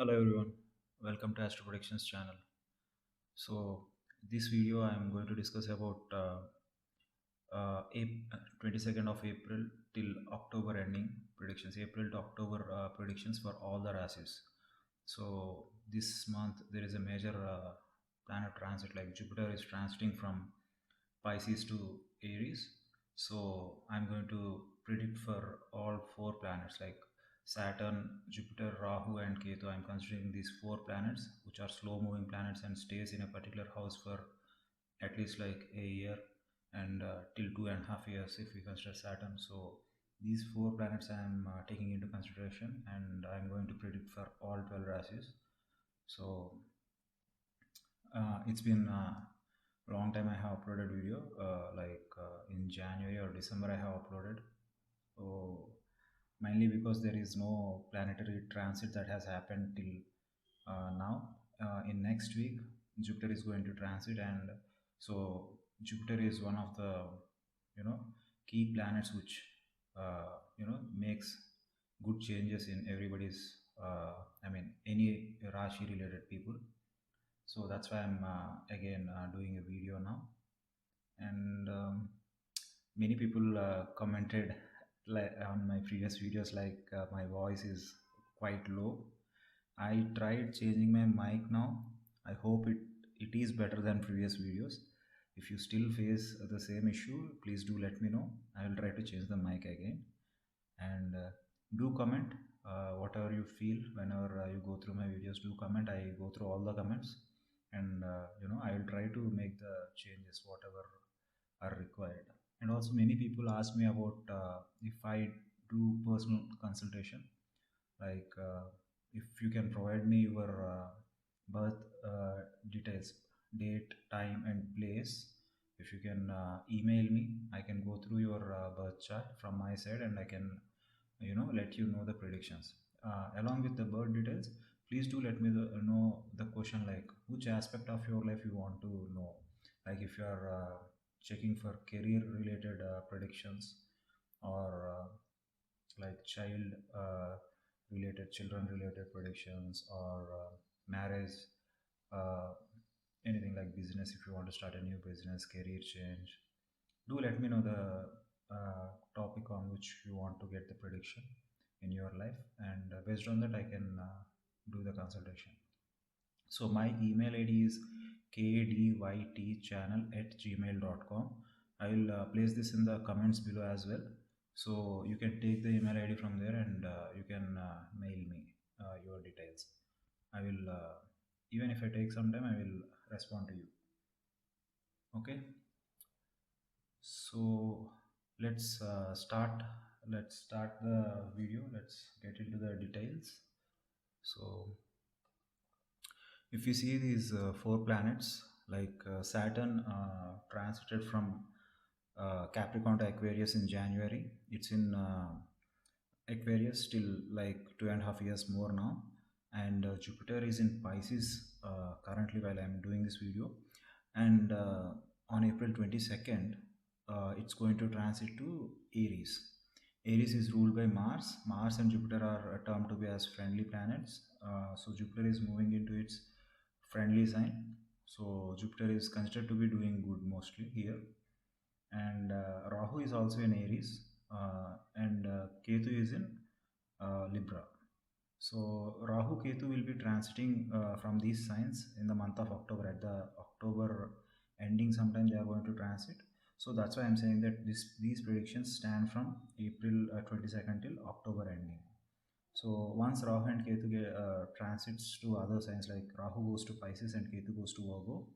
Hello everyone, welcome to Astro Predictions channel. So this video I am going to discuss about 22nd of April till October ending predictions, April to October predictions for all the races. So this month there is a major planet transit, like Jupiter is transiting from Pisces to Aries. So I'm going to predict for all four planets like Saturn, Jupiter, Rahu, and Ketu. I'm considering these four planets, which are slow moving planets and stays in a particular house for at least like a year and till 2.5 years if we consider Saturn. So these four planets I'm taking into consideration, and I'm going to predict for all 12 races. So it's been a long time I have uploaded video, in January or December I have uploaded. So mainly because there is no planetary transit that has happened till now. In next week, Jupiter is going to transit, and so Jupiter is one of the you know key planets which makes good changes in everybody's. I mean, any Rashi related people. So that's why I'm again doing a video now, and many people commented like on my previous videos, like my voice is quite low. I tried changing my mic now. I hope it is better than previous videos. If you still face the same issue, please do let me know. I will try to change the mic again. And do comment whatever you feel whenever you go through my videos. Do comment. I go through all the comments, and I will try to make the changes whatever are required. And also many people ask me about if I do personal consultation, like if you can provide me your birth details, date, time, and place. If you can email me, I can go through your birth chart from my side, and I can let you know the predictions along with the birth details. Please do let me know the question, like which aspect of your life you want to know. Like if you are checking for career related predictions, or like child children related predictions, or marriage, uh, anything like business. If you want to start a new business, career change, do let me know the topic on which you want to get the prediction in your life, and based on that I can do the consultation. So my email id is kdytchannel@gmail.com. I will place this in the comments below as well, so you can take the email id from there, and you can mail me your details. I will even if I take some time, I will respond to you. Okay, so let's start the video. Let's get into the details. So if you see these four planets, like Saturn transited from Capricorn to Aquarius in January. It's in Aquarius till like 2.5 years more now. And Jupiter is in Pisces currently while I'm doing this video. And on April 22nd, it's going to transit to Aries. Aries is ruled by Mars. Mars and Jupiter are termed to be as friendly planets. So Jupiter is moving into its friendly sign. So Jupiter is considered to be doing good mostly here. And Rahu is also in Aries, and Ketu is in Libra. So Rahu Ketu will be transiting from these signs in the month of October. At the October ending, sometime they are going to transit. So that's why I'm saying that these predictions stand from April 22nd till October ending. So once Rahu and Ketu transits to other signs, like Rahu goes to Pisces and Ketu goes to Virgo,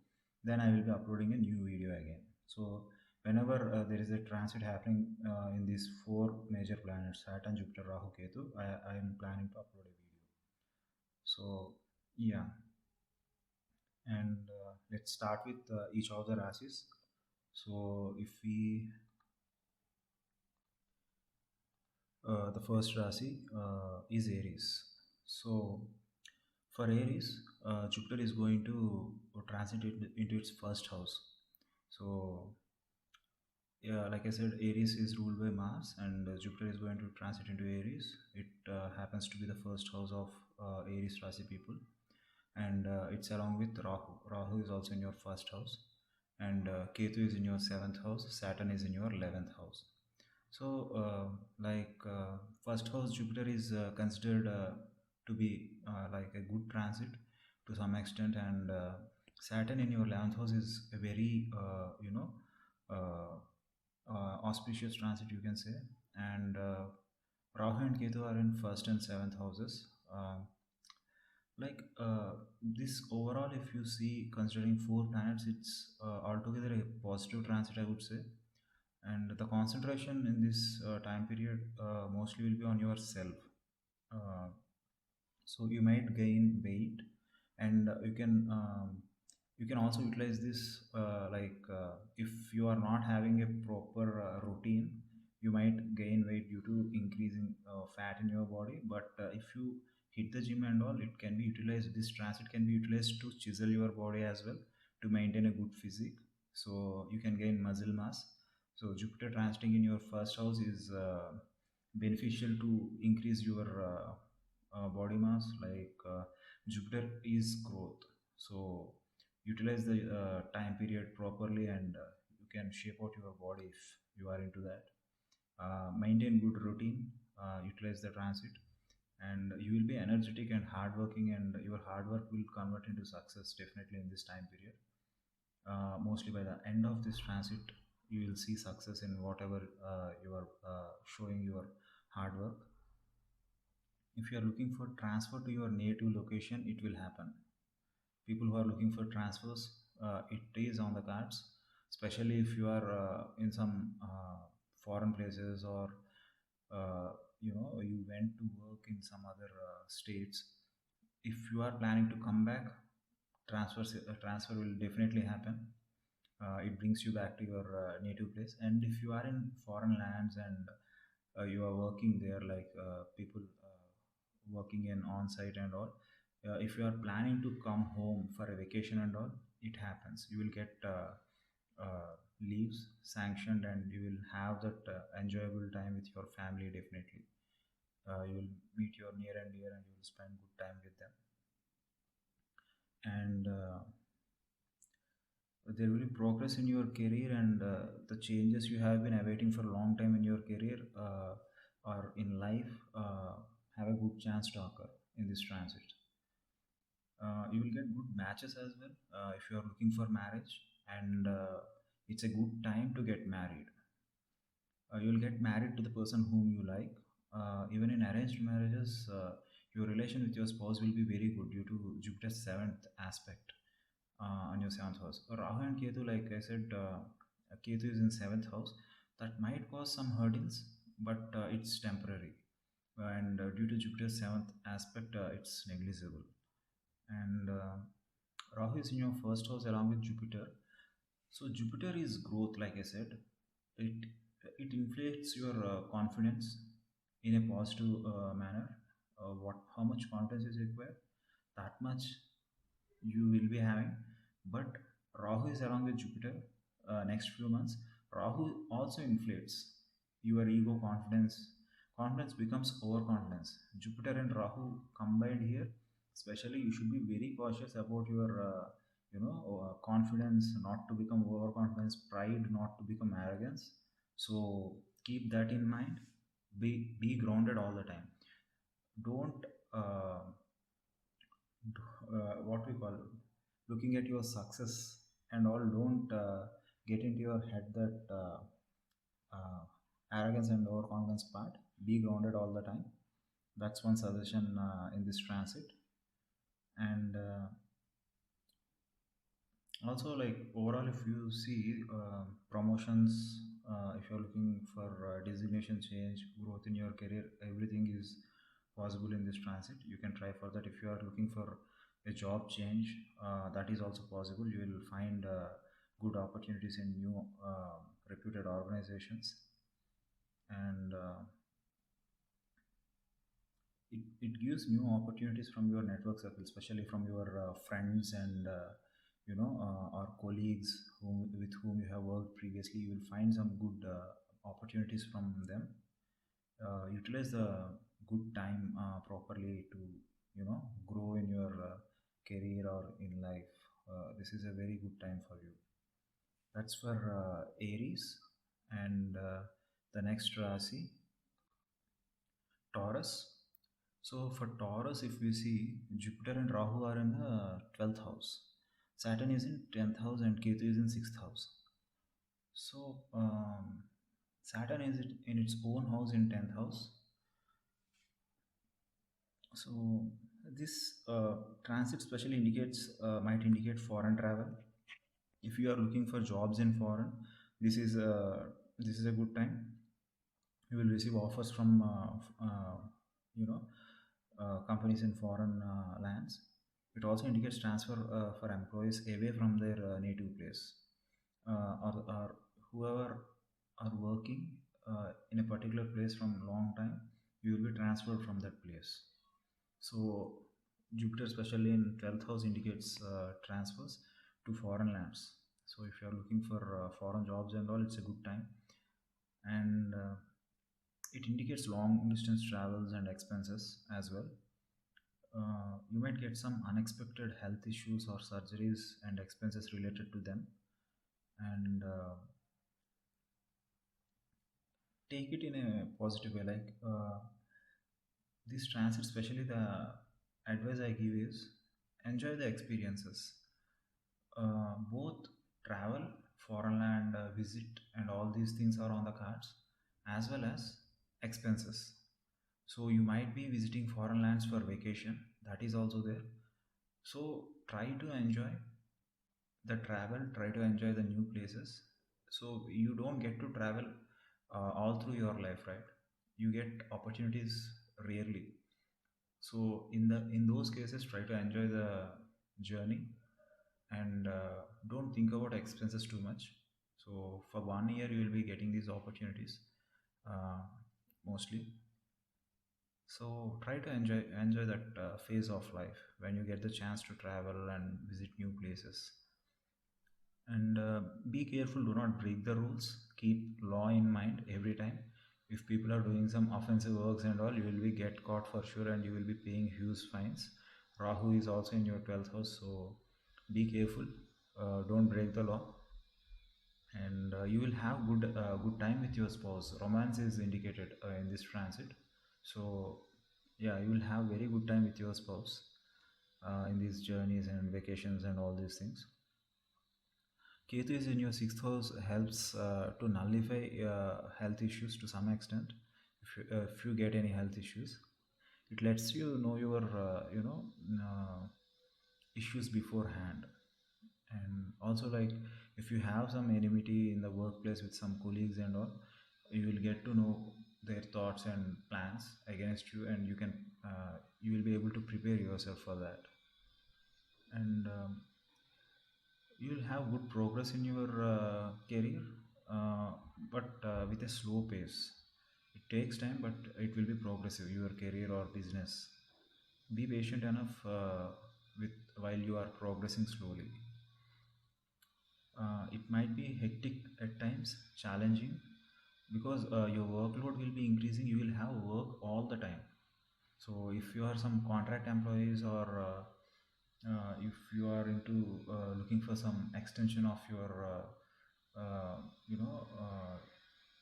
then I will be uploading a new video again. So whenever there is a transit happening in these four major planets, Saturn, Jupiter, Rahu, Ketu, I am planning to upload a video. So yeah, and let's start with each of the rasis. So if we the first Rasi is Aries. So for Aries, Jupiter is going to transit into its first house. So yeah, like I said, Aries is ruled by Mars, and Jupiter is going to transit into Aries. It happens to be the first house of Aries Rasi people, and it's along with Rahu. Rahu is also in your first house, and Ketu is in your seventh house. Saturn is in your 11th house. So, first house Jupiter is considered to be like a good transit to some extent, and Saturn in your 11th house is a very uh, auspicious transit, you can say, and Rahu and Ketu are in first and seventh houses. Like this overall, if you see, considering four planets, it's altogether a positive transit, I would say, and the concentration in this time period mostly will be on yourself. uh, so you might gain weight, and you can also utilize this if you are not having a proper routine, you might gain weight due to increasing fat in your body. But if you hit the gym and all, it can be utilized, this transit can be utilized to chisel your body as well, to maintain a good physique, so you can gain muscle mass. So Jupiter transiting in your first house is beneficial to increase your body mass. Jupiter is growth, so utilize the time period properly, and you can shape out your body if you are into that. Maintain good routine, utilize the transit, and you will be energetic and hardworking, and your hard work will convert into success definitely in this time period. Mostly by the end of this transit, you will see success in whatever you are showing your hard work. If you are looking for transfer to your native location, it will happen. People who are looking for transfers, it is on the cards, especially if you are in some foreign places, or you went to work in some other states. If you are planning to come back, transfer will definitely happen. It brings you back to your native place. And if you are in foreign lands, and you are working there, like people working in on site and all, if you are planning to come home for a vacation and all, it happens. You will get leaves sanctioned, and you will have that enjoyable time with your family definitely. You will meet your near and dear, and you will spend good time with them. And there will be progress in your career, and the changes you have been awaiting for a long time in your career or in life have a good chance to occur in this transit. You will get good matches as well if you are looking for marriage, and it's a good time to get married. You'll get married to the person whom you like. Even in arranged marriages, your relation with your spouse will be very good due to Jupiter's seventh aspect on your seventh house. Rahu and Ketu, like I said, Ketu is in seventh house. That might cause some hurdles, but it's temporary. And due to Jupiter's seventh aspect, it's negligible. And Rahu is in your first house along with Jupiter. So Jupiter is growth, like I said. It it inflates your confidence in a positive manner. What How much confidence is required, that much you will be having. But Rahu is along with Jupiter next few months. Rahu also inflates your ego, confidence. Confidence becomes overconfidence. Jupiter and Rahu combined here, especially, you should be very cautious about your confidence not to become overconfidence, pride not to become arrogance. So keep that in mind. Be grounded all the time. Don't what we call, looking at your success and all, don't get into your head that uh, arrogance and overconfidence part. Be grounded all the time. That's one suggestion in this transit. And also, like, overall, if you see promotions, if you're looking for designation change, growth in your career, everything is possible in this transit. You can try for that. If you are looking for a job change, that is also possible. You will find good opportunities in new reputed organizations. And it gives new opportunities from your network circle, especially from your friends, and or colleagues with whom you have worked previously. You will find some good opportunities from them. Utilize the good time properly to grow in your career or in life. This is a very good time for you. That's for Aries. And the next Rasi, Taurus. So for Taurus, if we see, Jupiter and Rahu are in the 12th house. Saturn is in 10th house and Ketu is in 6th house. So Saturn is in its own house in 10th house. So this transit specially indicates might indicate foreign travel. If you are looking for jobs in foreign, this is a good time. You will receive offers from you know companies in foreign lands. It also indicates transfer for employees away from their native place, or whoever are working in a particular place from long time, you will be transferred from that place. So Jupiter, especially in 12th house, indicates transfers to foreign lands. So if you are looking for foreign jobs and all, it's a good time. And it indicates long distance travels and expenses as well. You might get some unexpected health issues or surgeries and expenses related to them. And take it in a positive way. Like this transit, especially the advice I give is enjoy the experiences. Both travel, foreign land visit, and all these things are on the cards, as well as expenses. So you might be visiting foreign lands for vacation, that is also there. So try to enjoy the travel, try to enjoy the new places. So you don't get to travel all through your life, right? You get opportunities rarely. So in those cases, try to enjoy the journey, and don't think about expenses too much. So for 1 year you will be getting these opportunities uh, mostly. So try to enjoy that phase of life when you get the chance to travel and visit new places. And be careful, do not break the rules. Keep law in mind every time. If people are doing some offensive works and all, you will be get caught for sure, and you will be paying huge fines. Rahu is also in your 12th house, so be careful. Don't break the law. And you will have good time with your spouse. Romance is indicated in this transit. So yeah, you will have very good time with your spouse in these journeys and vacations and all these things. Ketu is in your sixth house, helps to nullify health issues to some extent. If you get any health issues, it lets you know your issues beforehand. And also, like, if you have some enmity in the workplace with some colleagues and all, you will get to know their thoughts and plans against you, and you will be able to prepare yourself for that. And you will have good progress in your career, uh, but with a slow pace. It takes time, but it will be progressive, your career or business. Be patient enough with while you are progressing slowly. It might be hectic at times, challenging, because your workload will be increasing. You will have work all the time. So if you are some contract employees, or if you are into looking for some extension of your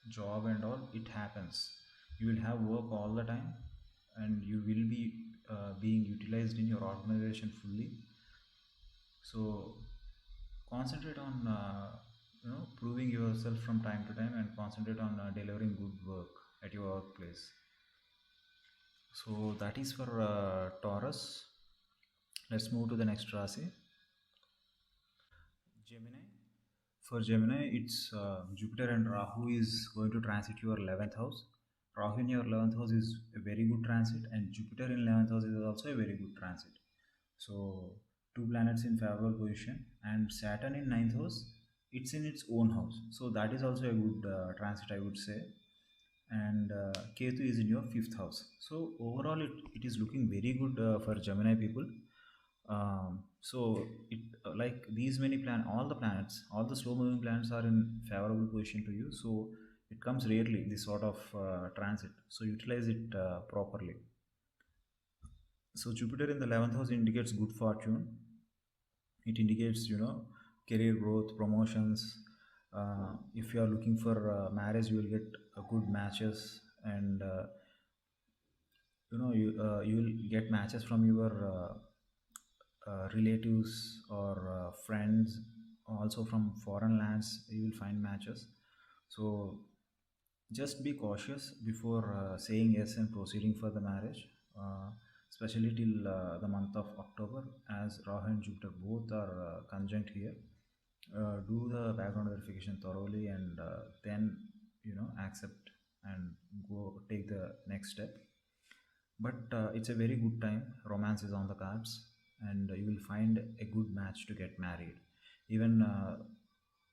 job and all, it happens. You will have work all the time, and you will be being utilized in your organization fully. So concentrate on proving yourself from time to time, and concentrate on delivering good work at your workplace. So that is for Taurus. Let's move to the next Rasi, Gemini. For Gemini, it's Jupiter and Rahu is going to transit your 11th house. Rahu in your 11th house is a very good transit, and Jupiter in 11th house is also a very good transit. So, two planets in favorable position, and Saturn in ninth house, it's in its own house. So, that is also a good transit, I would say. And Ketu is in your fifth house. So, overall, it is looking very good for Gemini people. So it like these many all the planets, all the slow moving planets are in favorable position to you. So it comes rarely, this sort of transit. So utilize it properly. So Jupiter in the 11th house indicates good fortune. It indicates, career growth, promotions. If you are looking for marriage, you will get good matches, and you will get matches from your relatives or friends, also from foreign lands. You will find matches. So just be cautious before saying yes and proceeding for the marriage, uh, especially till the month of October, as Rahu and Jupiter both are conjunct here. Do the background verification thoroughly, and then accept and go take the next step. But it's a very good time. Romance is on the cards, and you will find a good match to get married. Even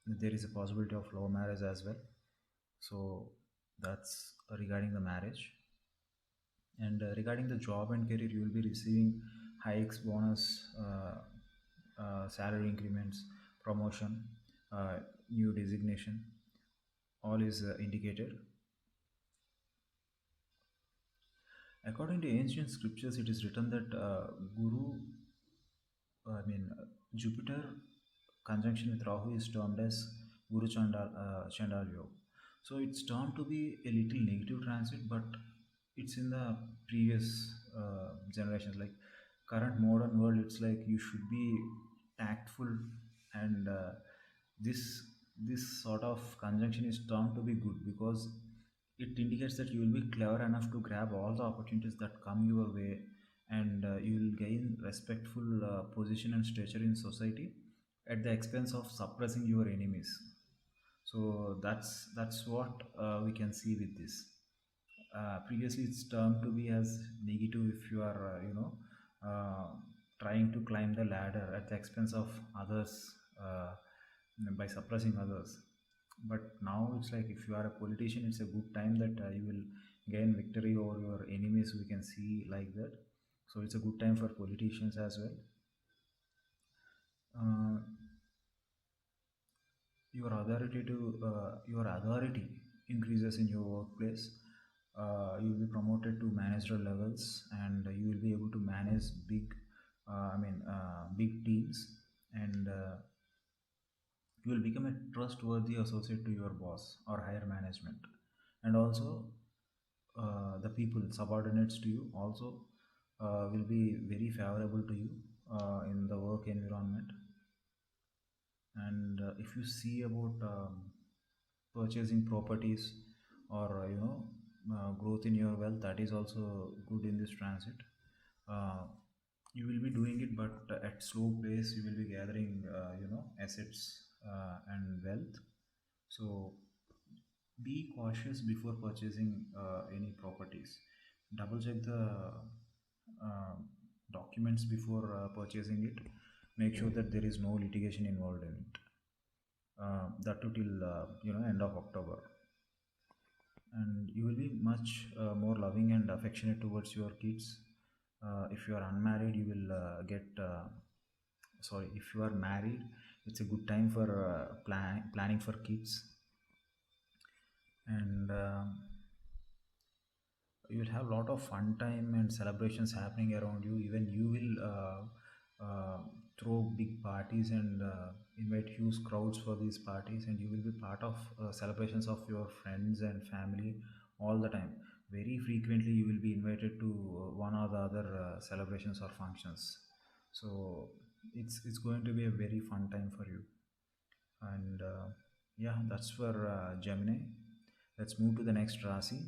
there is a possibility of love marriage as well. So that's regarding the marriage. And regarding the job and career, you will be receiving hikes, bonus, salary increments, promotion, uh, new designation. All is indicated. According to ancient scriptures, it is written that Guru, Jupiter conjunction with Rahu is termed as Guru Chandal Yoga. So it's termed to be a little negative transit, but it's in the previous generations. Like current modern world, it's like you should be tactful, and this this sort of conjunction is termed to be good because it indicates that you will be clever enough to grab all the opportunities that come your way, and you will gain respectful position and stature in society at the expense of suppressing your enemies. So that's what we can see with this. Previously it's termed to be as negative if you are uh, trying to climb the ladder at the expense of others, by suppressing others. But now it's like if you are a politician, it's a good time that you will gain victory over your enemies. We can see like that. So it's a good time for politicians as well. uh, your authority increases in your workplace. You will be promoted to managerial levels, and you will be able to manage big teams, and you will become a trustworthy associate to your boss or higher management. And also the people subordinates to you also will be very favorable to you in the work environment. And if you see about purchasing properties, or growth in your wealth, that is also good in this transit. uh, you will be doing it, but at slow pace you will be gathering assets and wealth. So be cautious before purchasing any properties. Double check the uh, documents before purchasing it. Make sure that there is no litigation involved in it. That too till end of October. And you will be much more loving and affectionate towards your kids. If you are unmarried, you will get sorry, if you are married, it's a good time for planning for kids. And you will have a lot of fun time and celebrations happening around you. Even you will throw big parties and invite huge crowds for these parties, and you will be part of celebrations of your friends and family all the time. Very frequently you will be invited to one or the other celebrations or functions. So it's going to be a very fun time for you. And yeah, that's for Gemini. Let's move to the next Rasi.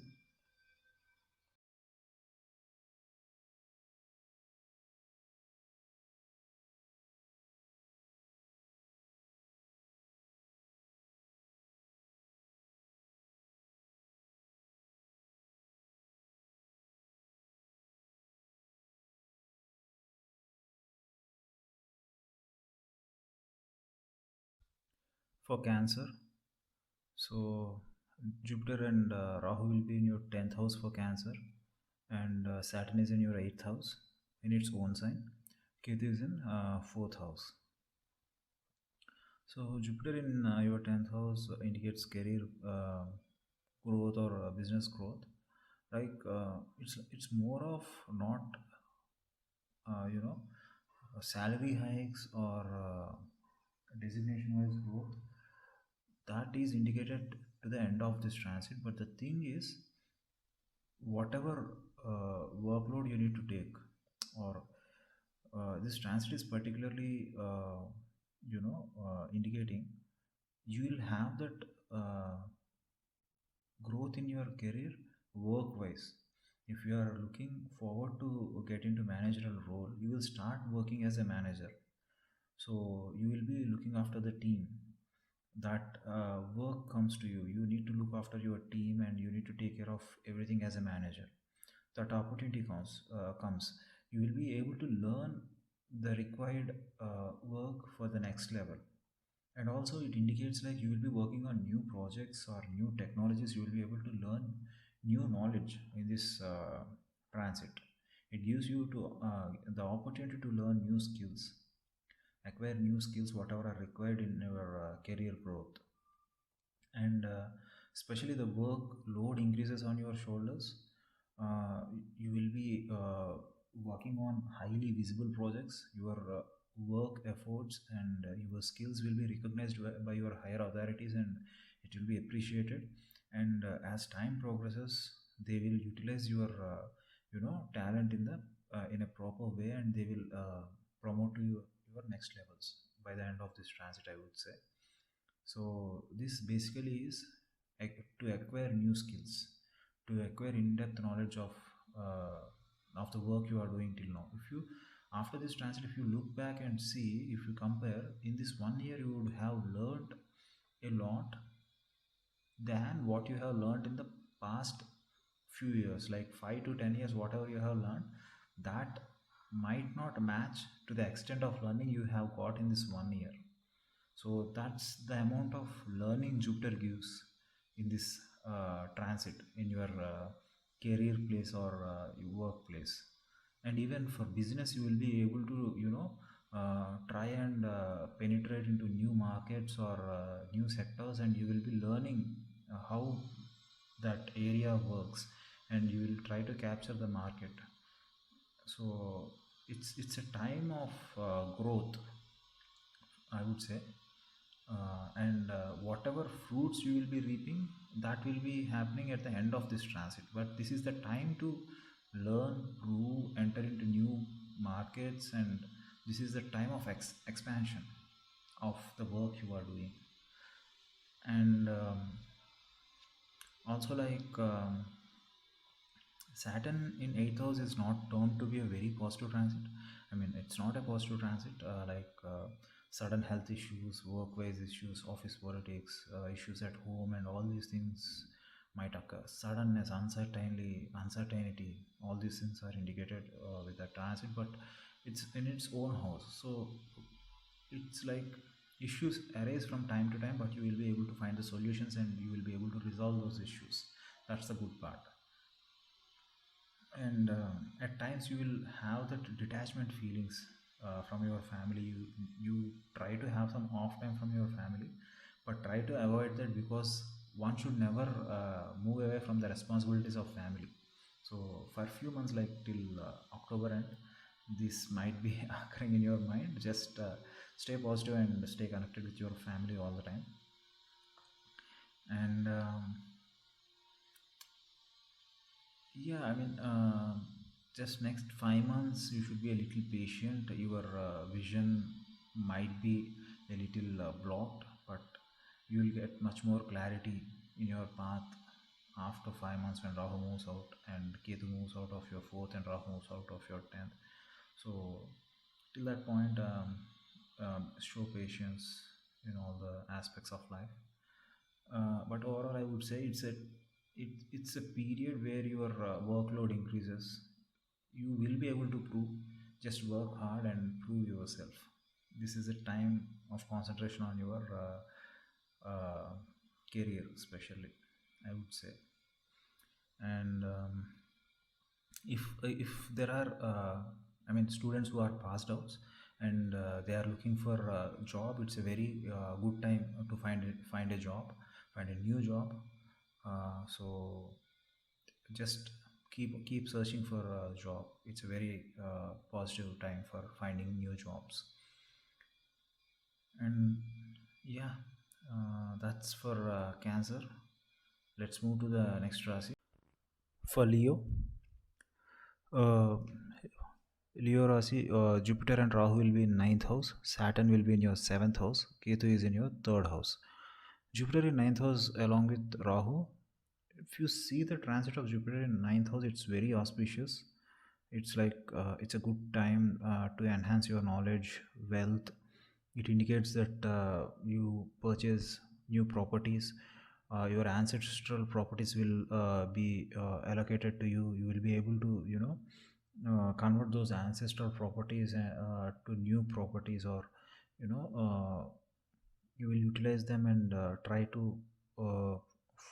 For Cancer, so Jupiter and Rahu will be in your 10th house for Cancer, and Saturn is in your 8th house in its own sign. Ketu is in 4th house. So Jupiter in your 10th house indicates career growth or business growth. Like it's more of not you know, salary hikes or designation wise growth, that is indicated to the end of this transit. But the thing is, whatever workload you need to take, or this transit is particularly indicating you will have that growth in your career work wise. If you are looking forward to get into managerial role, you will start working as a manager. So you will be looking after the team. That work comes to you. You need to look after your team and you need to take care of everything as a manager. That opportunity comes, you will be able to learn the required work for the next level. And also it indicates like you will be working on new projects or new technologies. You will be able to learn new knowledge in this transit. It gives you to the opportunity to learn new skills, acquire new skills whatever are required in your career growth. And especially the workload increases on your shoulders. uh, you will be working on highly visible projects. Your work efforts and your skills will be recognized by your higher authorities, and it will be appreciated. And as time progresses, they will utilize your talent in a proper way, and they will promote to your next levels by the end of this transit, I would say. So this basically is to acquire new skills, to acquire in-depth knowledge of the work you are doing till now. If you After this transit, if you look back and see, if you compare in this 1 year, you would have learned a lot than what you have learned in the past few years, like 5 to 10 years. Whatever you have learned, that might not match to the extent of learning you have got in this 1 year. So that's the amount of learning Jupiter gives in this transit in your career place or your workplace. And even for business, you will be able to try and penetrate into new markets or new sectors, and you will be learning how that area works, and you will try to capture the market. So it's a time of growth, I would say. And whatever fruits you will be reaping, that will be happening at the end of this transit. But this is the time to learn, grow, enter into new markets, and this is the time of expansion of the work you are doing. And also, like, Saturn in 8th house is not termed to be a very positive transit. I mean, it's not a positive transit. Sudden health issues, work-wise issues, office politics, issues at home, and all these things might occur. Suddenness, uncertainty, all these things are indicated with the transit, but it's in its own house. So it's like issues arise from time to time, but you will be able to find the solutions and you will be able to resolve those issues. That's the good part. And at times you will have that detachment feelings from your family. You try to have some off time from your family, but try to avoid that, because one should never move away from the responsibilities of family. So for a few months, like till October end, this might be occurring in your mind. Just stay positive and stay connected with your family all the time. And yeah, I mean, just next 5 months, you should be a little patient. Your vision might be a little blocked, but you will get much more clarity in your path after 5 months when Rahu moves out and Ketu moves out of your fourth and Rahu moves out of your 10th. So, till that point, show patience in all the aspects of life. But overall, I would say it's a period where your workload increases. You will be able to prove. Just work hard and prove yourself. This is a time of concentration on your career, especially, I would say. And if there are I mean, students who are passed out and they are looking for a job, it's a very good time to find a job, find a new job. So just keep searching for a job. It's a very positive time for finding new jobs. And yeah, that's for Cancer. Let's move to the next Rasi. For Leo, uh, Leo Rasi, Jupiter and Rahu will be in ninth house. Saturn will be in your seventh house. Ketu is in your third house. Jupiter in ninth house along with Rahu. If you see the transit of Jupiter in ninth house, it's very auspicious. It's like it's a good time to enhance your knowledge, wealth. It indicates that you purchase new properties. Your ancestral properties will be allocated to you. You will be able to, convert those ancestral properties to new properties, or you know, you will utilize them and try to uh,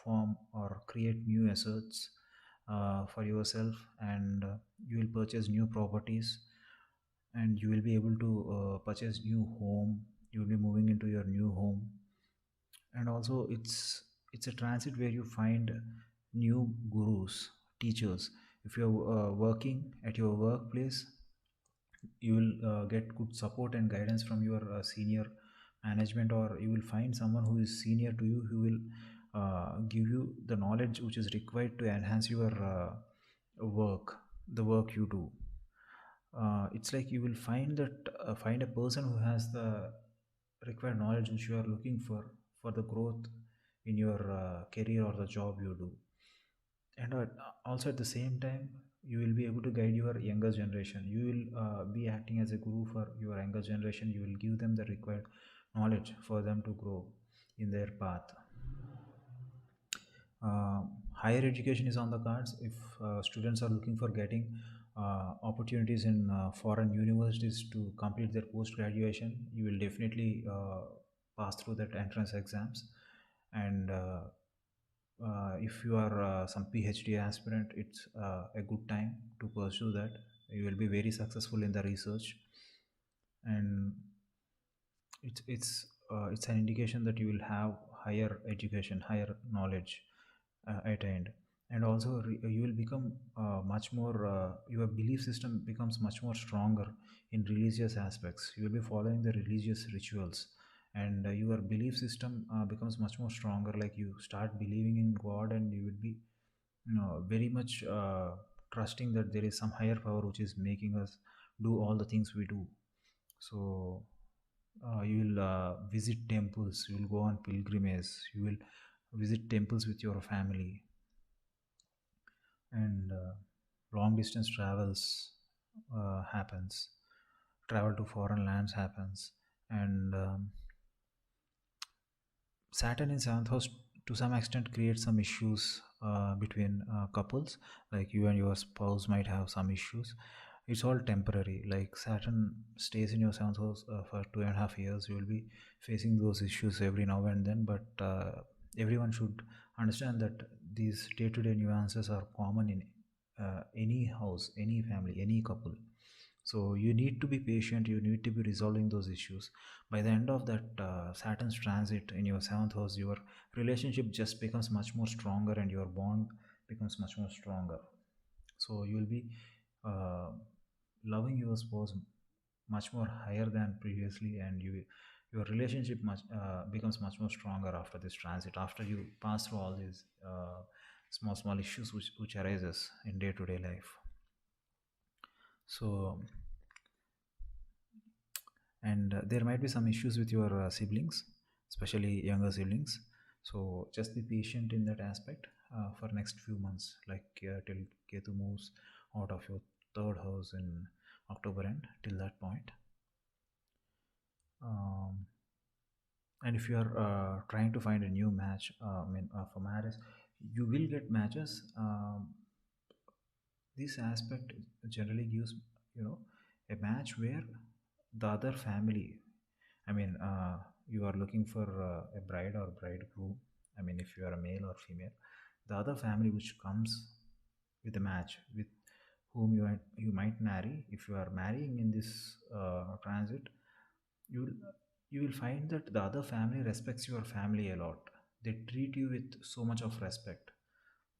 form or create new assets for yourself, and you will purchase new properties, and you will be able to purchase new home. You will be moving into your new home. And also it's a transit where you find new gurus, teachers. If you're working at your workplace, you will get good support and guidance from your senior management, or you will find someone who is senior to you, who will give you the knowledge which is required to enhance your work, the work you do. It's like you will find a person who has the required knowledge which you are looking for the growth in your career or the job you do. And also at the same time, you will be able to guide your younger generation. You will be acting as a guru for your younger generation. You will give them the required knowledge for them to grow in their path. uh, Higher education is on the cards. If students are looking for getting opportunities in foreign universities to complete their post graduation, you will definitely pass through that entrance exams. And if you are some PhD aspirant, it's a good time to pursue that. You will be very successful in the research. And it's an indication that you will have higher education, higher knowledge attained. And also you will become much more your belief system becomes much more stronger in religious aspects. You will be following the religious rituals, and your belief system becomes much more stronger. Like you start believing in God, and you will be, very much trusting that there is some higher power which is making us do all the things we do. So you will visit temples, you will go on pilgrimage, you will visit temples with your family. And long distance travels happens, travel to foreign lands happens. And Saturn in seventh house to some extent creates some issues between couples. Like you and your spouse might have some issues. It's all temporary. Like Saturn stays in your seventh house for 2.5 years. You will be facing those issues every now and then, but everyone should understand that these day-to-day nuances are common in any house, any family, any couple. So you need to be patient. You need to be resolving those issues. By the end of that Saturn's transit in your seventh house, your relationship just becomes much more stronger, and your bond becomes much more stronger. So you will be uh, loving your spouse much more higher than previously, and your relationship becomes much more stronger after this transit, after you pass through all these small issues which arises in day-to-day life. So, and there might be some issues with your siblings, especially younger siblings. So just be patient in that aspect for next few months, like till Ketu moves out of your third house in October end. Till that point, um, and if you are trying to find a new match, for marriage, you will get matches. This aspect generally gives, you know, a match where the other family, I mean, you are looking for a bride or bridegroom. I mean, if you are a male or female, the other family which comes with a match with whom you might marry. If you are marrying in this transit, you will you will find that the other family respects your family a lot. They treat you with so much of respect.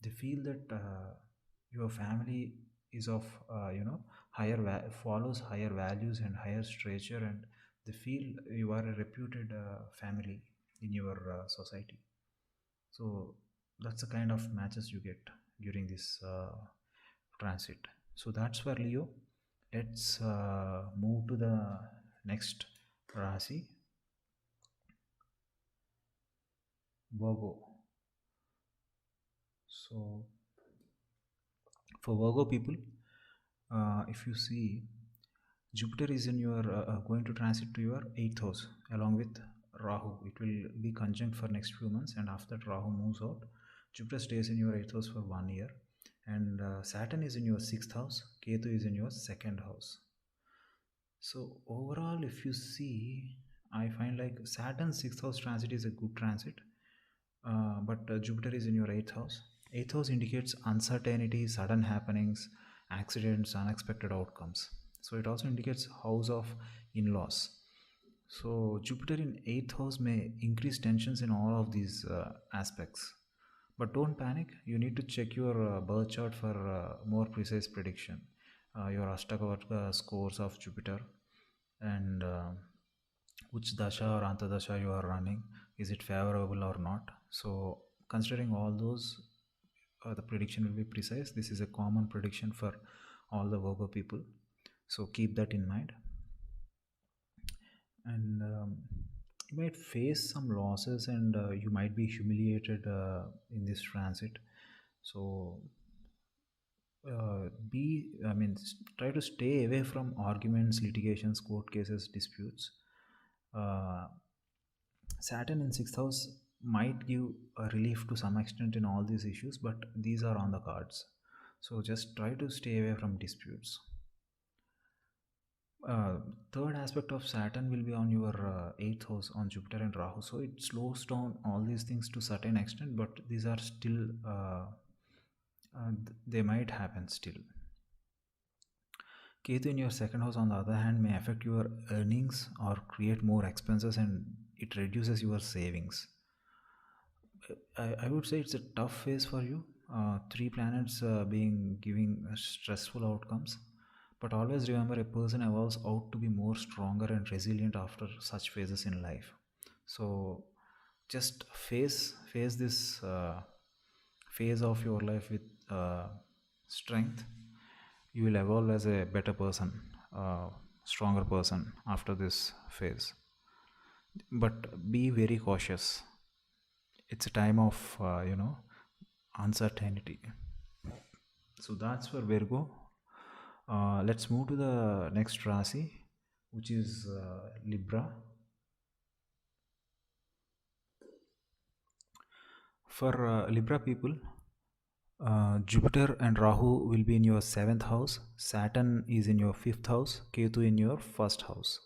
They feel that. your family is of follows higher values and higher stature, and they feel you are a reputed family in your society. So that's the kind of matches you get during this transit. So that's for Leo. Let's move to the next Rasi, Virgo. So for Virgo people, if you see, Jupiter is in your going to transit to your eighth house along with Rahu. It will be conjunct for next few months, and after that Rahu moves out, Jupiter stays in your eighth house for 1 year, and Saturn is in your sixth house. Ketu is in your second house. So overall, if you see, I find like Saturn sixth house transit is a good transit, but Jupiter is in your eighth house. Eighth house indicates uncertainty, sudden happenings, accidents, unexpected outcomes. So it also indicates house of in-laws. So Jupiter in eighth house may increase tensions in all of these aspects. But don't panic. You need to check your birth chart for more precise prediction. Your Ashtaka scores of Jupiter, and which dasha or antadasha you are running, is it favorable or not. So considering all those, the prediction will be precise. This is a common prediction for all the Virgo people, so keep that in mind. And you might face some losses, and you might be humiliated in this transit. So try to stay away from arguments, litigations, court cases, disputes. uh, Saturn in sixth house might give a relief to some extent in all these issues, but these are on the cards. So just try to stay away from disputes. uh, Third aspect of Saturn will be on your eighth house on Jupiter and Rahu, so it slows down all these things to certain extent, but these are still they might happen still. Ketu in your second house, on the other hand, may affect your earnings or create more expenses, and it reduces your savings. I would say it's a tough phase for you. Three planets being giving stressful outcomes, but always remember a person evolves out to be more stronger and resilient after such phases in life. So just face this phase of your life with strength. You will evolve as a better person, stronger person after this phase. But be very cautious. It's a time of uncertainty. So that's for Virgo. Let's move to the next Rasi, which is Libra. For Libra people, Jupiter and Rahu will be in your seventh house. Saturn is in your fifth house. Ketu in your first house.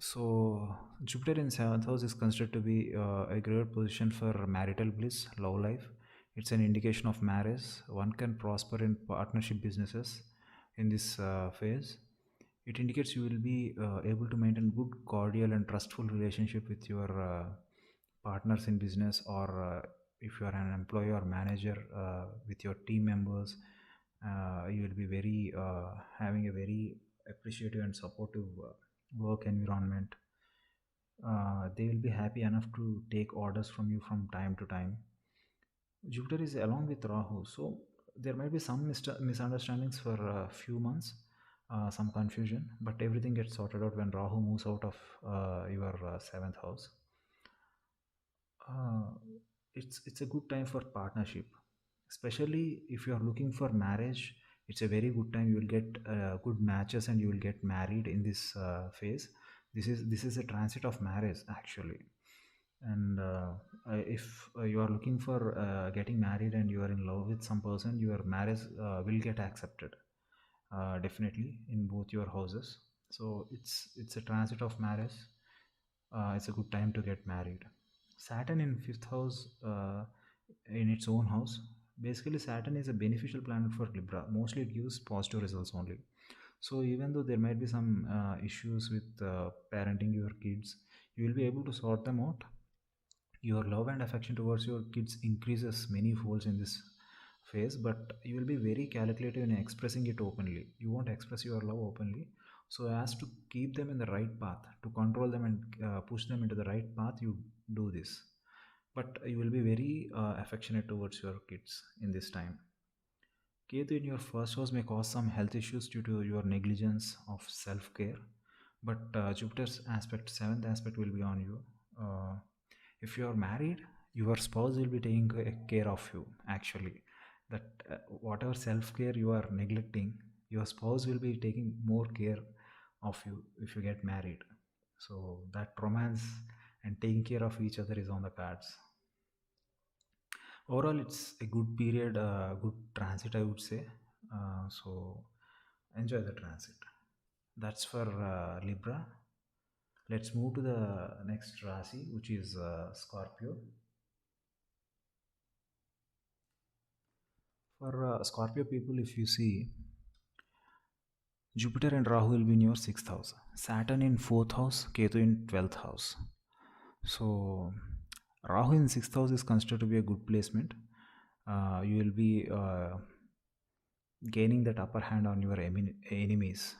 So Jupiter in seventh house is considered to be a great position for marital bliss, love life. It's an indication of marriage. One can prosper in partnership businesses in this phase. It indicates you will be able to maintain good, cordial, and trustful relationship with your partners in business, or if you are an employee or manager with your team members. You will be very having a very appreciative and supportive work environment. They will be happy enough to take orders from you from time to time. Jupiter is along with Rahu, so there might be some misunderstandings for a few months, some confusion, but everything gets sorted out when Rahu moves out of your seventh house. Uh, it's a good time for partnership, especially if you are looking for marriage. It's a very good time. You will get good matches, and you will get married in this phase. This is a transit of marriage actually. And if you are looking for getting married and you are in love with some person, your marriage will get accepted definitely in both your houses. So it's a transit of marriage. It's a good time to get married. Saturn in fifth house, in its own house. Basically, Saturn is a beneficial planet for Libra. Mostly, it gives positive results only. So even though there might be some issues with parenting your kids, you will be able to sort them out. Your love and affection towards your kids increases many folds in this phase, but you will be very calculative in expressing it openly. You won't express your love openly, so as to keep them in the right path, to control them and push them into the right path, you do this. But you will be very affectionate towards your kids in this time. Ketu in your first house may cause some health issues due to your negligence of self care, but Jupiter's aspect, seventh aspect, will be on you. If you are married, your spouse will be taking care of you. Actually, that whatever self care you are neglecting, your spouse will be taking more care of you if you get married. So that romance and taking care of each other is on the cards. Overall, it's a good period, good transit, I would say. So enjoy the transit. That's for Libra. Let's move to the next Rasi, which is Scorpio. For Scorpio people, if you see, Jupiter and Rahu will be in your sixth house, Saturn in fourth house, Ketu in 12th house. So, Rahu in sixth house is considered to be a good placement. You will be gaining that upper hand on your enemies.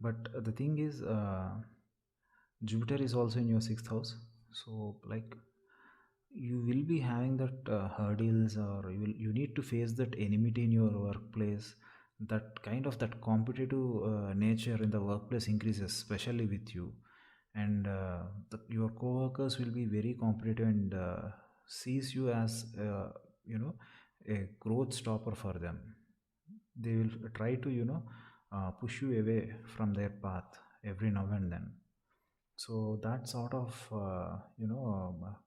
But the thing is, Jupiter is also in your sixth house, so like you will be having that hurdles, or you need to face that enmity in your workplace. That kind of that competitive nature in the workplace increases, especially with you, and your coworkers will be very competitive and sees you as you know a growth stopper for them. They will try to push you away from their path every now and then. So that sort of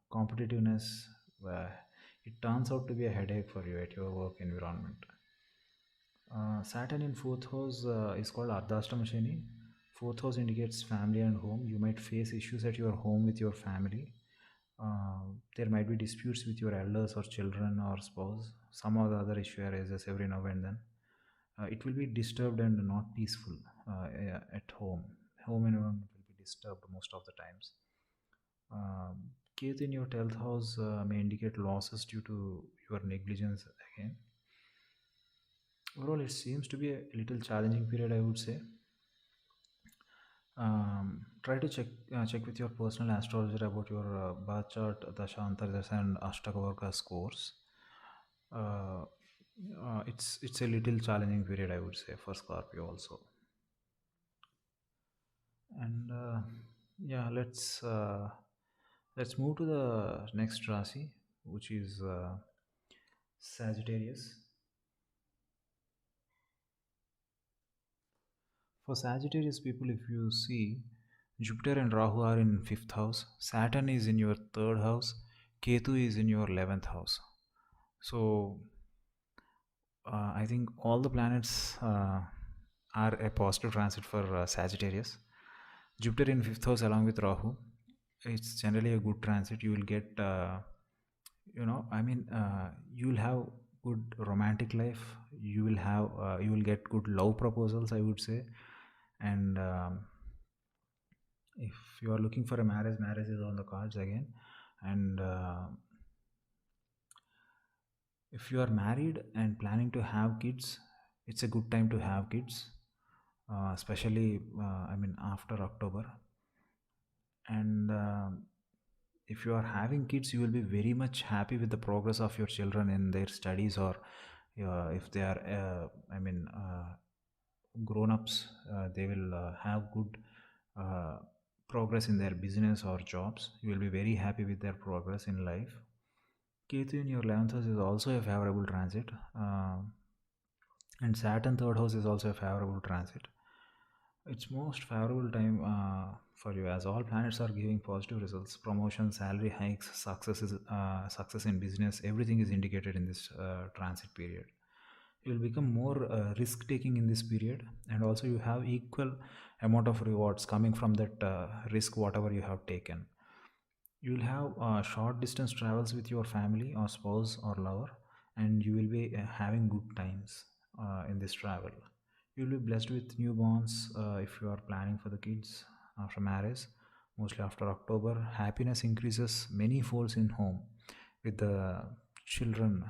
competitiveness, uh, it turns out to be a headache for you at your work environment. Saturn in fourth house is called Ardhashtam Shani. Fourth house indicates family and home. You might face issues at your home with your family. There might be disputes with your elders or children or spouse. Some or the other issue arises every now and then. It will be disturbed and not peaceful at home. Home environment will be disturbed most of the times. Ketu in your 12th house may indicate losses due to your negligence again. Overall, it seems to be a little challenging period, I would say. Try to check with your personal astrologer about your birth chart, dasha, antardasha, and ashtaka scores. Uh, it's a little challenging period, I would say, for Scorpio also. And yeah, let's move to the next Rasi, which is Sagittarius. For Sagittarius people, if you see, Jupiter and Rahu are in fifth house, Saturn is in your third house, Ketu is in your 11th house. So I think all the planets are a positive transit for Sagittarius. Jupiter in fifth house along with Rahu, it's generally a good transit. You will get, you will have good romantic life. You will get good love proposals, I would say. And if you are looking for a marriage is on the cards again. And if you are married and planning to have kids, it's a good time to have kids, especially after October. And if you are having kids, you will be very much happy with the progress of your children in their studies, or if they are grown-ups, they will have good progress in their business or jobs. You will be very happy with their progress in life. Ketu in your 11th house is also a favorable transit, and Saturn third house is also a favorable transit. It's most favorable time for you, as all planets are giving positive results. Promotion, salary hikes, success in business, everything is indicated in this transit period. You will become more risk taking in this period, and also you have equal amount of rewards coming from that risk whatever you have taken. You will have short distance travels with your family or spouse or lover, and you will be having good times in this travel. You will be blessed with newborns if you are planning for the kids after marriage. Mostly after October, happiness increases many folds in home with the children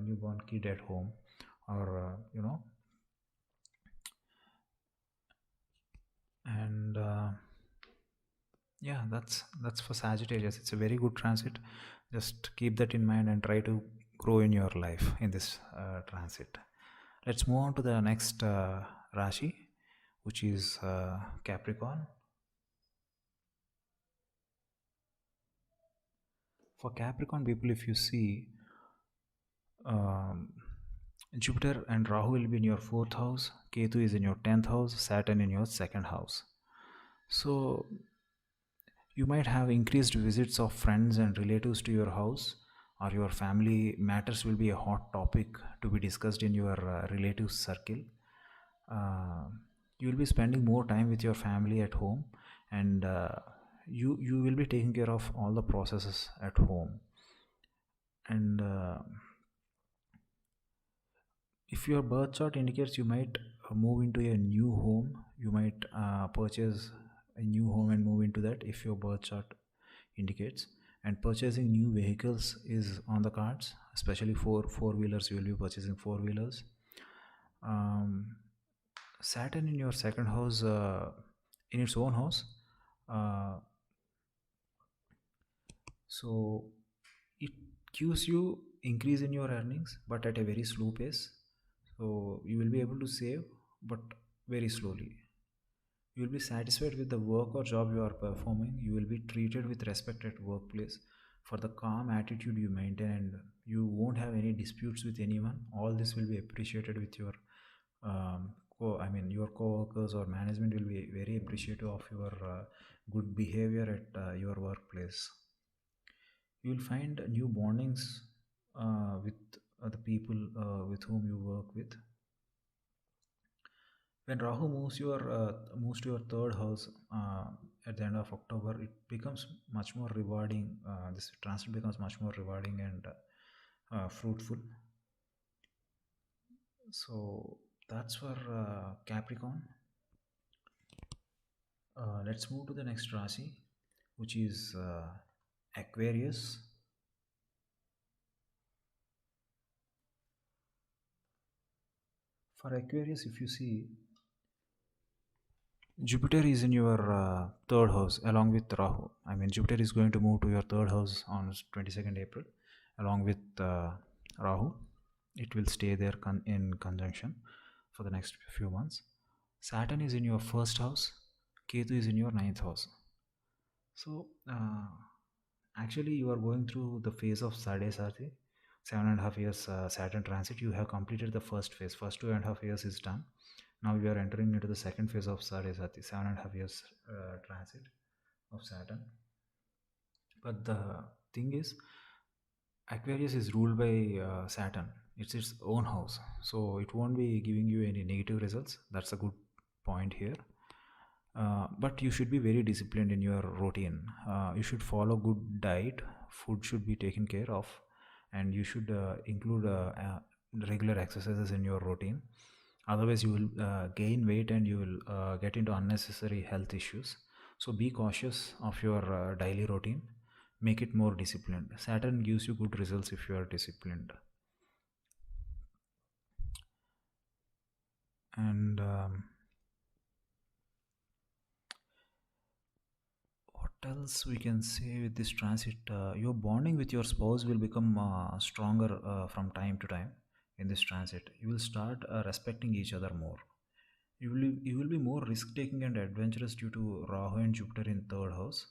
newborn kid at home, or and yeah, that's for Sagittarius. It's a very good transit. Just keep that in mind and try to grow in your life in this transit. Let's move on to the next Rashi, which is Capricorn. For Capricorn people, if you see, um, Jupiter and Rahu will be in your fourth house, Ketu is in your 10th house, Saturn in your second house. So you might have increased visits of friends and relatives to your house, or your family matters will be a hot topic to be discussed in your relative circle. Uh, you will be spending more time with your family at home, and you will be taking care of all the processes at home. And if your birth chart indicates, you might move into a new home, you might purchase a new home and move into that if your birth chart indicates. And purchasing new vehicles is on the cards, especially for four-wheelers. You will be purchasing four-wheelers. Saturn in your second house, in its own house, so it gives you increase in your earnings, but at a very slow pace. So you will be able to save, but very slowly. You will be satisfied with the work or job you are performing. You will be treated with respect at workplace for the calm attitude you maintain, and you won't have any disputes with anyone. All this will be appreciated with your your co-workers or management will be very appreciative of your good behavior at your workplace. You will find new bondings with the people with whom you work with. When Rahu moves to your third house at the end of October, it becomes much more rewarding. This transit becomes much more rewarding and fruitful. So that's for Capricorn. Let's move to the next Rasi, which is Aquarius. For Aquarius, if you see, Jupiter is in your third house along with Rahu. I mean, Jupiter is going to move to your third house on 22nd April along with Rahu. It will stay there in conjunction for the next few months. Saturn is in your first house. Ketu is in your ninth house. So, actually, you are going through the phase of Sadesati, 7.5 years Saturn transit. You have completed the first phase. First 2.5 years is done. Now we are entering into the second phase of Sadesati, 7.5 years transit of Saturn. But the thing is, Aquarius is ruled by Saturn. It's its own house, so it won't be giving you any negative results. That's a good point here. But you should be very disciplined in your routine. You should follow good diet. Food should be taken care of, and you should include regular exercises in your routine. Otherwise, you will gain weight and you will get into unnecessary health issues. So be cautious of your daily routine. Make it more disciplined. Saturn gives you good results if you are disciplined. And what else we can say with this transit? Your bonding with your spouse will become stronger from time to time in this transit. You will start respecting each other more. You will be more risk taking and adventurous due to Rahu and Jupiter in third house.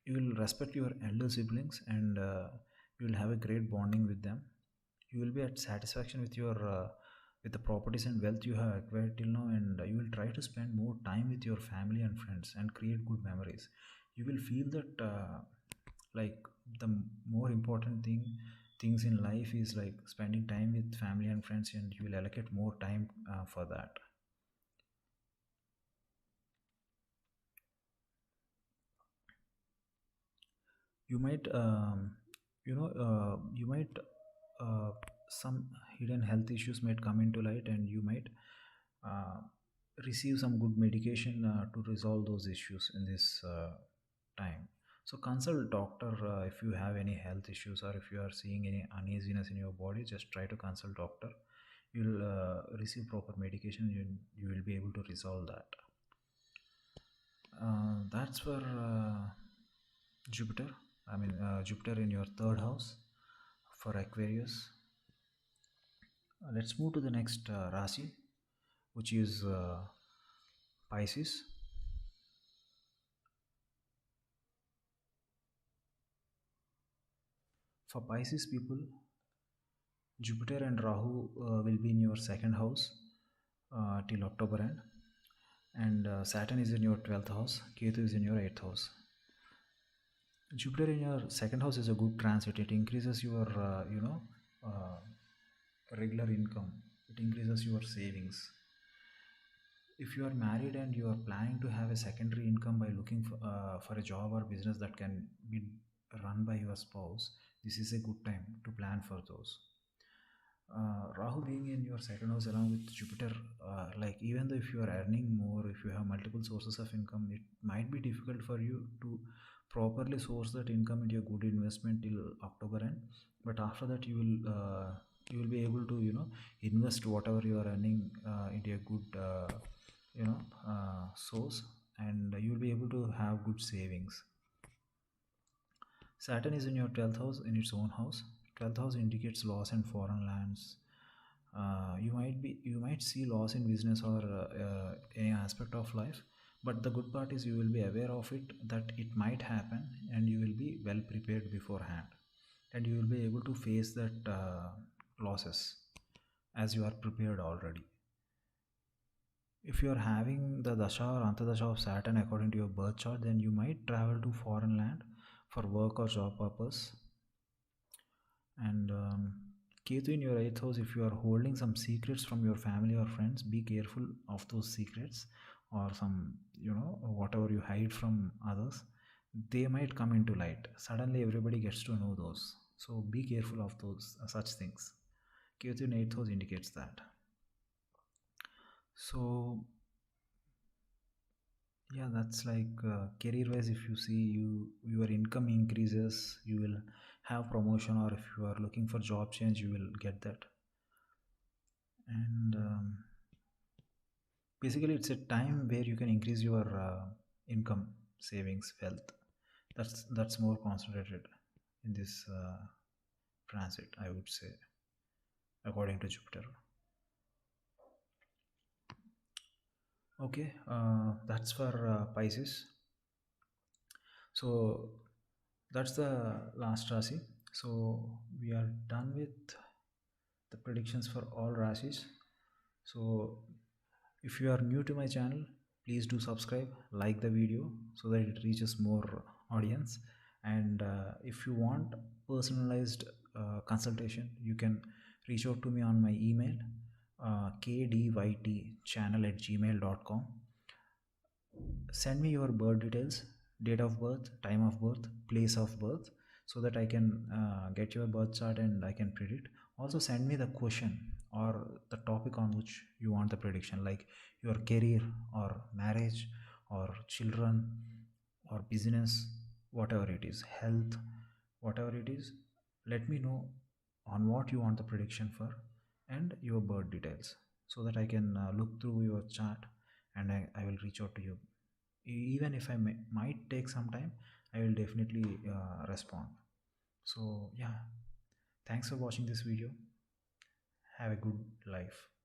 You will respect your elder siblings, and you will have a great bonding with them. You will be at satisfaction with your with the properties and wealth you have acquired till now, and you will try to spend more time with your family and friends and create good memories. You will feel that like the more important things in life is like spending time with family and friends, and you will allocate more time for that. You might you might some hidden health issues might come into light, and you might uh, receive some good medication to resolve those issues in this time. So consult doctor if you have any health issues or if you are seeing any uneasiness in your body. Just try to consult doctor. You'll receive proper medication. You will be able to resolve that. That's for Jupiter. I mean Jupiter in your third house for Aquarius. Let's move to the next Rasi, which is Pisces. For Pisces people, Jupiter and Rahu will be in your second house till October end, and Saturn is in your 12th house, Ketu is in your 8th house. Jupiter in your second house is a good transit. It increases your, uh, regular income. It increases your savings. If you are married and you are planning to have a secondary income by looking for a job or business that can be run by your spouse, this is a good time to plan for those. Rahu being in your second house along with Jupiter, like even though if you are earning more, if you have multiple sources of income, it might be difficult for you to properly source that income into a good investment till October end. But after that, you will be able to invest whatever you are earning into a good source, and you will be able to have good savings. Saturn is in your 12th house in its own house. 12th house indicates loss in foreign lands. You might see loss in business or any aspect of life, but the good part is you will be aware of it, that it might happen, and you will be well prepared beforehand, and you will be able to face that losses as you are prepared already. If you are having the dasha or antadasha of Saturn according to your birth chart, then you might travel to foreign land for work or job purpose. And Ketu in your 8th house, if you are holding some secrets from your family or friends, be careful of those secrets, or some, whatever you hide from others, they might come into light. Suddenly, everybody gets to know those. So be careful of those such things. Ketu in 8th house indicates that. So yeah, that's like career wise. If you see your income increases, you will have promotion, or if you are looking for job change, you will get that. And basically it's a time where you can increase your income, savings, wealth. That's more concentrated in this transit, I would say, according to Jupiter. Okay, that's for Pisces. So that's the last Rasi. So we are done with the predictions for all Rasis. So if you are new to my channel, please do subscribe, like the video so that it reaches more audience. And if you want personalized consultation, you can reach out to me on my email, kdytchannel@gmail.com. Send me your birth details, date of birth, time of birth, place of birth, so that I can get your birth chart and I can predict. Also send me the question or the topic on which you want the prediction, like your career or marriage or children or business, whatever it is, health, whatever it is. Let me know on what you want the prediction for, and your birth details, so that I can look through your chart, and I will reach out to you. Even if might take some time, I will definitely respond. So yeah, thanks for watching this video. Have a good life.